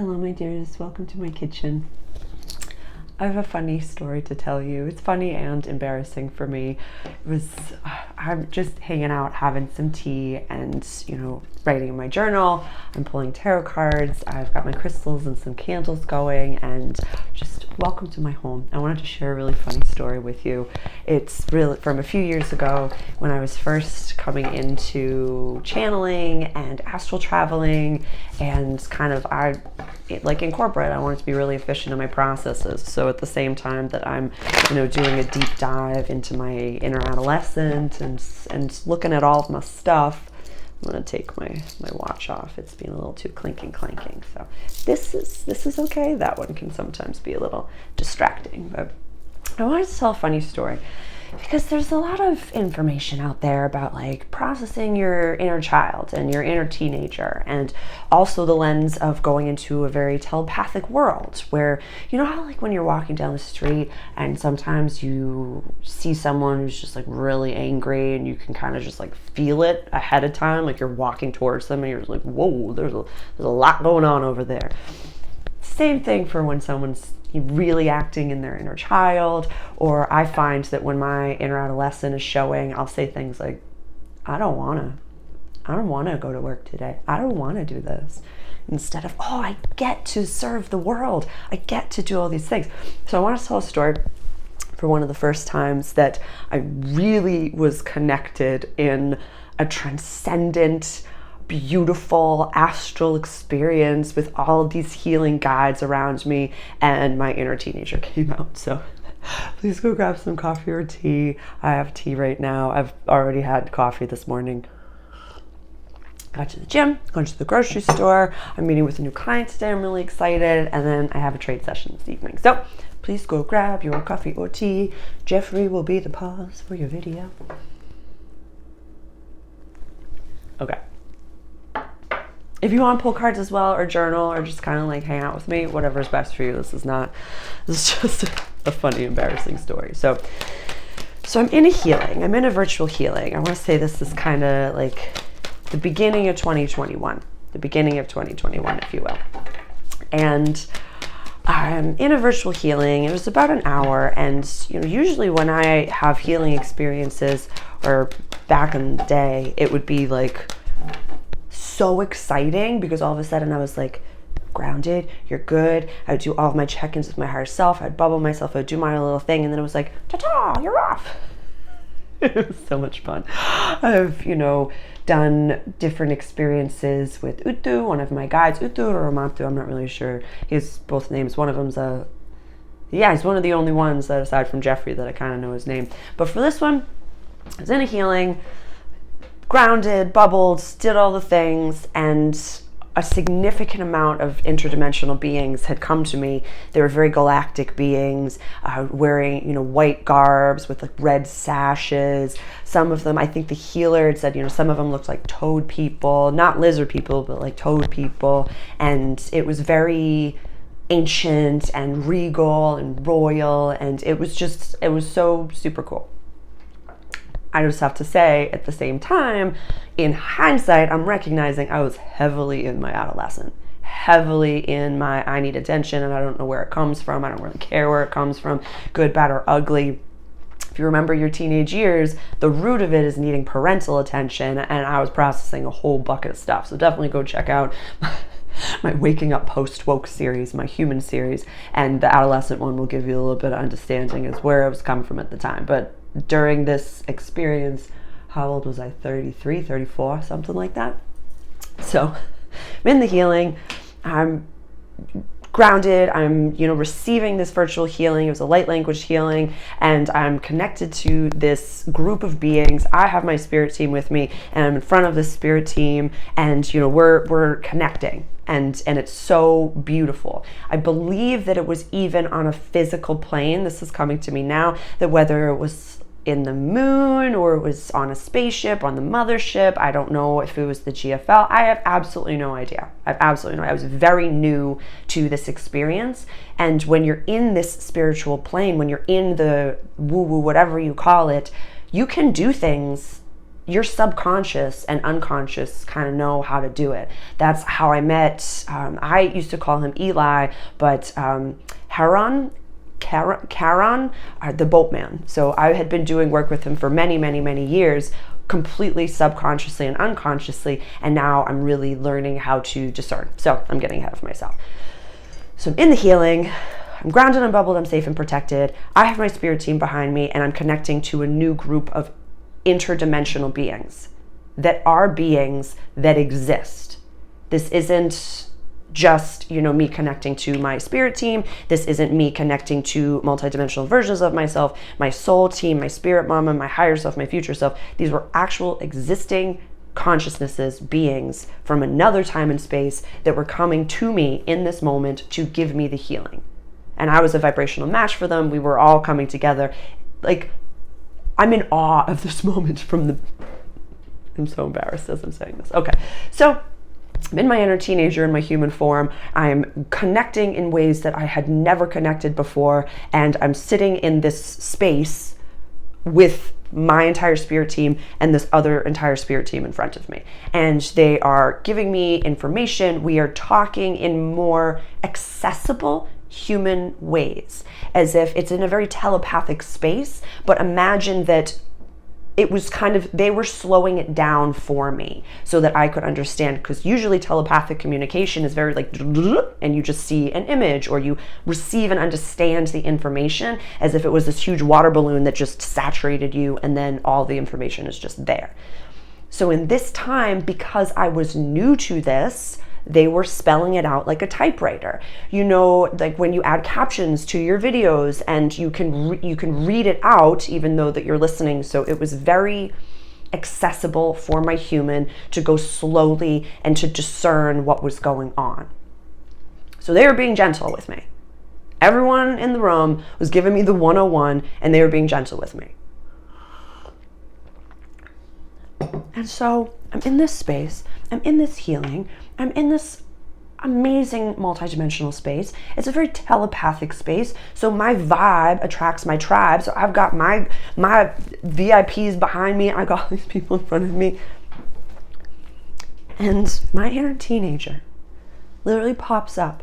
Hello, my dears. Welcome to my kitchen. I have a funny story to tell you. It's funny and embarrassing for me. I'm just hanging out, having some tea and, writing in my journal. I'm pulling tarot cards. I've got my crystals and some candles going, and just welcome to my home. I wanted to share a really funny story with you. It's really from a few years ago when I was first coming into channeling and astral traveling, and in corporate, I wanted to be really efficient in my processes. So at the same time that I'm, doing a deep dive into my inner adolescent and looking at all of my stuff, I'm gonna take my watch off. It's being a little too clanking. So this is okay. That one can sometimes be a little distracting, but I wanted to tell a funny story because there's a lot of information out there about processing your inner child and your inner teenager, and also the lens of going into a very telepathic world where, how when you're walking down the street and sometimes you see someone who's just really angry and you can kind of just feel it ahead of time, you're walking towards them and you're just whoa, there's a lot going on over there. Same thing for when someone's really acting in their inner child, or I find that when my inner adolescent is showing, I'll say things like, I don't want to go to work today. I don't want to do this. Instead of, I get to serve the world. I get to do all these things. So I want to tell a story for one of the first times that I really was connected in a transcendent, beautiful astral experience with all of these healing guides around me, and my inner teenager came out. So please go grab some coffee or tea. I have tea right now. I've already had coffee this morning. Got to the gym, gone to the grocery store. I'm meeting with a new client today. I'm really excited. And then I have a trade session this evening. So please go grab your coffee or tea. Jeffrey will be the pause for your video. Okay. If you want to pull cards as well, or journal, or just kind of hang out with me, whatever's best for you. This is just a funny, embarrassing story. So I'm in a healing. I'm in a virtual healing. I want to say this is kind of the beginning of 2021. The beginning of 2021, if you will. And I'm in a virtual healing. It was about an hour. And, usually when I have healing experiences, or back in the day, it would be so exciting because all of a sudden I was grounded, you're good. I would do all of my check-ins with my higher self. I'd bubble myself, I'd do my little thing, and then it was ta-ta, you're off. It was so much fun. I've, done different experiences with Utu, one of my guides, Utu or Ramatu, I'm not really sure. He has both names. One of them's he's one of the only ones that, aside from Jeffrey, that I kind of know his name. But for this one, I was in a healing, grounded, bubbled, did all the things, and a significant amount of interdimensional beings had come to me. They were very galactic beings, wearing, white garbs with red sashes. Some of them, I think the healer had said, some of them looked like toad people, not lizard people, but toad people. And it was very ancient and regal and royal, and it was so super cool. I just have to say, at the same time, in hindsight, I'm recognizing I was heavily in my adolescent, heavily in my I need attention and I don't know where it comes from. I don't really care where it comes from, good, bad, or ugly. If you remember your teenage years, the root of it is needing parental attention, and I was processing a whole bucket of stuff. So definitely go check out my Waking Up Post-Woke series, my human series, and the adolescent one will give you a little bit of understanding as where I was coming from at the time. But during this experience, how old was I? 33, 34, something like that. So I'm in the healing. I'm grounded. I'm, receiving this virtual healing. It was a light language healing, and I'm connected to this group of beings. I have my spirit team with me, and I'm in front of this spirit team, and we're connecting. And it's so beautiful. I believe that it was even on a physical plane. This is coming to me now, that whether it was in the moon or it was on a spaceship, on the mothership, I don't know if it was the GFL. I have absolutely no idea. I was very new to this experience. And when you're in this spiritual plane, when you're in the woo-woo, whatever you call it, you can do things your subconscious and unconscious kind of know how to do it. That's how I met, I used to call him Eli, but Charon, the boatman. So I had been doing work with him for many, many, many years, completely subconsciously and unconsciously, and now I'm really learning how to discern. So I'm getting ahead of myself. So I'm in the healing, I'm grounded and bubbled, I'm safe and protected. I have my spirit team behind me, and I'm connecting to a new group of interdimensional beings that are beings that exist. This isn't just, me connecting to my spirit team. This isn't me connecting to multidimensional versions of myself, my soul team, my spirit mama, my higher self, my future self. These were actual existing consciousnesses, beings from another time and space that were coming to me in this moment to give me the healing. And I was a vibrational match for them. We were all coming together. Like, I'm in awe of this moment I'm so embarrassed as I'm saying this. Okay, so I'm in my inner teenager in my human form. I'm connecting in ways that I had never connected before. And I'm sitting in this space with my entire spirit team and this other entire spirit team in front of me. And they are giving me information. We are talking in more accessible human ways, as if it's in a very telepathic space. But imagine that it was they were slowing it down for me so that I could understand, because usually telepathic communication is very and you just see an image, or you receive and understand the information as if it was this huge water balloon that just saturated you, and then all the information is just there. So in this time, because I was new to this, they were spelling it out like a typewriter. Like when you add captions to your videos, and you can read it out even though that you're listening. So it was very accessible for my human to go slowly and to discern what was going on. So they were being gentle with me. Everyone in the room was giving me the 101, and they were being gentle with me. And so I'm in this space, I'm in this healing, I'm in this amazing multidimensional space. It's a very telepathic space. So my vibe attracts my tribe. So I've got my VIPs behind me. I got all these people in front of me. And my inner teenager literally pops up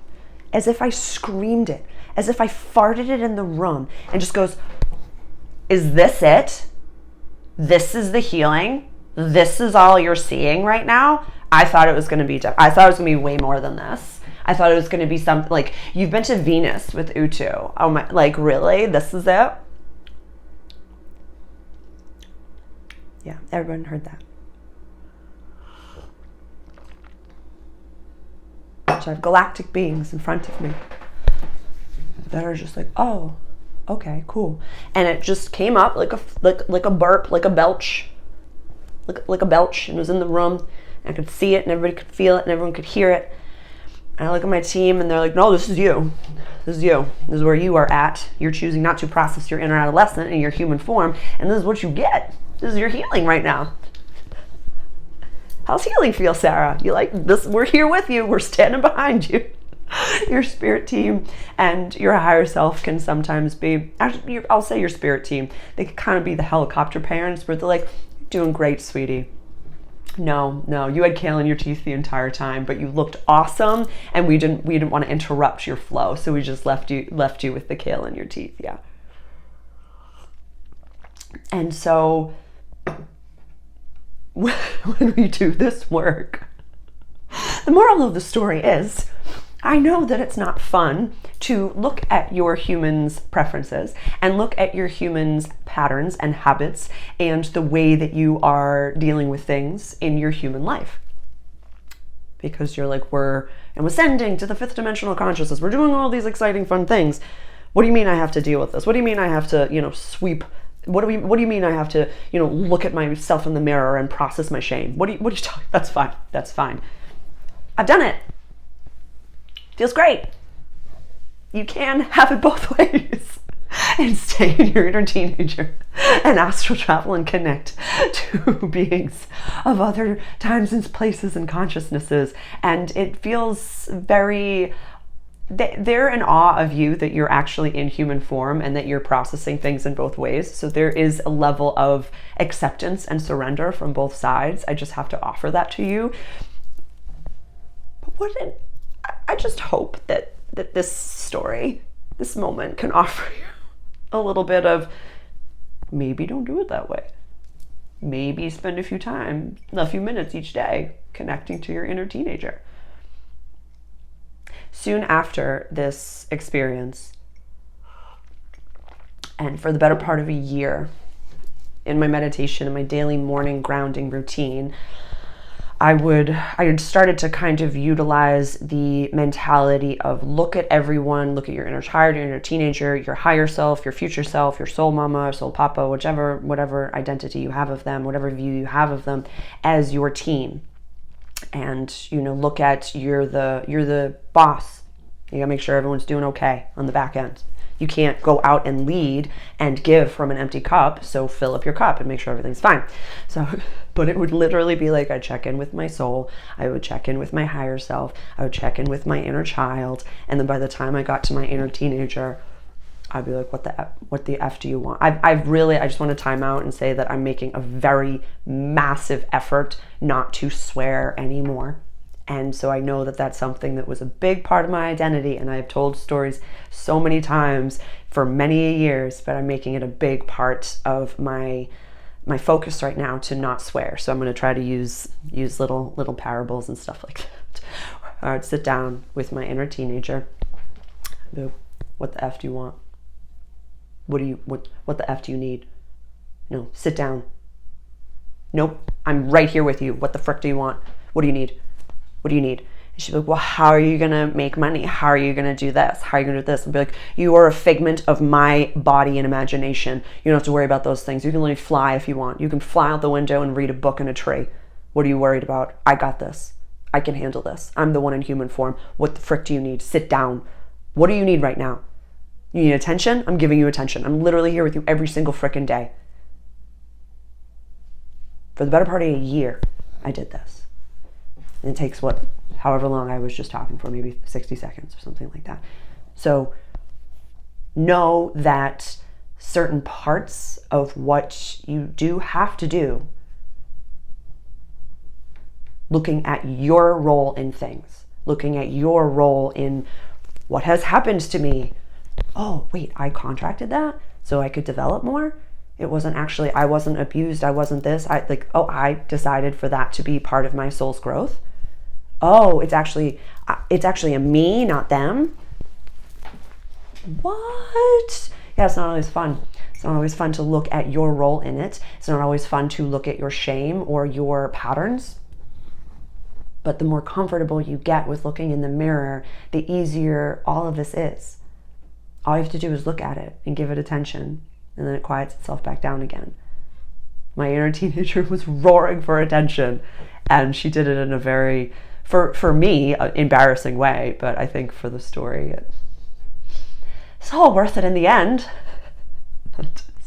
as if I screamed it, as if I farted it in the room, and just goes, "Is this it? This is the healing? This is all you're seeing right now? I thought it was going to be way more than this. I thought it was going to be something like, you've been to Venus with Utu. Oh my, like, really? This is it?" Yeah, everyone heard that. So I have galactic beings in front of me that are just like, "Oh, okay, cool." And it just came up like a burp, like a belch. Like a belch, and it was in the room. I could see it, and everybody could feel it, and everyone could hear it. And I look at my team, and they're like, "No, this is you. This is you. This is where you are at. You're choosing not to process your inner adolescent in your human form, and this is what you get. This is your healing right now." How's healing feel, Sarah? You like this? We're here with you. We're standing behind you. Your spirit team and your higher self can sometimes be, actually, I'll say your spirit team, they can kind of be the helicopter parents, where they're like, "Doing great, sweetie. No, you had kale in your teeth the entire time, but you looked awesome, and we didn't want to interrupt your flow, so we just left you with the kale in your teeth." Yeah. And so when we do this work, the moral of the story is, I know that it's not fun to look at your human's preferences and look at your human's patterns and habits and the way that you are dealing with things in your human life. Because you're like, we're ascending to the 5th dimensional consciousness. We're doing all these exciting, fun things. What do you mean I have to deal with this? What do you mean I have to, sweep? What do you mean I have to, look at myself in the mirror and process my shame? What are you talking? That's fine. That's fine. I've done it. Feels great. You can have it both ways and stay in your inner teenager and astral travel and connect to beings of other times and places and consciousnesses. And it feels very they're in awe of you that you're actually in human form and that you're processing things in both ways. So there is a level of acceptance and surrender from both sides. I just have to offer that to you. But I just hope that this story, this moment, can offer you a little bit of, maybe don't do it that way. Maybe spend a few minutes each day connecting to your inner teenager. Soon after this experience, and for the better part of a year, in my meditation, in my daily morning grounding routine, I had started to kind of utilize the mentality of look at everyone, look at your inner child, your inner teenager, your higher self, your future self, your soul mama, soul papa, whatever identity you have of them, whatever view you have of them, as your team. And, look at you're the boss. You gotta make sure everyone's doing okay on the back end. You can't go out and lead and give from an empty cup, so fill up your cup and make sure everything's fine. But it would literally be like, I check in with my soul, I would check in with my higher self, I would check in with my inner child, and then by the time I got to my inner teenager, I'd be like, what the F do you want? I just want to time out and say that I'm making a very massive effort not to swear anymore. And so I know that that's something that was a big part of my identity, and I've told stories so many times for many years, but I'm making it a big part of my focus right now to not swear. So I'm going to try to use little parables and stuff like that. I'd sit down with my inner teenager. What the F do you want? What the F do you need? No, sit down. Nope, I'm right here with you. What the frick do you want? What do you need? What do you need? And she'd be like, well, how are you going to make money? How are you going to do this? How are you going to do this? And be like, you are a figment of my body and imagination. You don't have to worry about those things. You can literally fly if you want. You can fly out the window and read a book in a tree. What are you worried about? I got this. I can handle this. I'm the one in human form. What the frick do you need? Sit down. What do you need right now? You need attention? I'm giving you attention. I'm literally here with you every single frickin' day. For the better part of a year, I did this. And it takes however long I was just talking for, maybe 60 seconds or something like that. So know that certain parts of what you do have to do, looking at your role in things, looking at your role in what has happened to me. Oh, wait, I contracted that so I could develop more? It wasn't actually, I wasn't abused, I wasn't this. I decided for that to be part of my soul's growth. Oh, it's actually a me, not them. What? Yeah, it's not always fun. It's not always fun to look at your role in it. It's not always fun to look at your shame or your patterns. But the more comfortable you get with looking in the mirror, the easier all of this is. All you have to do is look at it and give it attention, and then it quiets itself back down again. My inner teenager was roaring for attention, and she did it in a very, for me, embarrassing way, but I think for the story, it's all worth it in the end.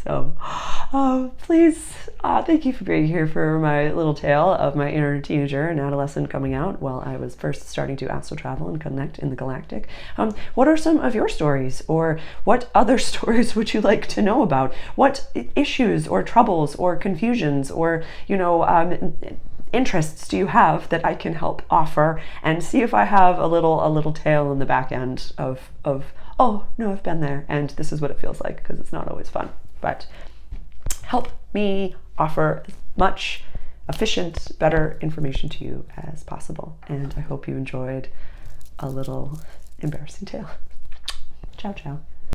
So, please, thank you for being here for my little tale of my inner teenager and adolescent coming out while I was first starting to astral travel and connect in the galactic. What are some of your stories, or what other stories would you like to know about? What issues or troubles or confusions or, interests do you have that I can help offer, and see if I have a little tale in the back end of oh no, I've been there and this is what it feels like, because it's not always fun. But help me offer as much efficient, better information to you as possible. And I hope you enjoyed a little embarrassing tale. Ciao, ciao.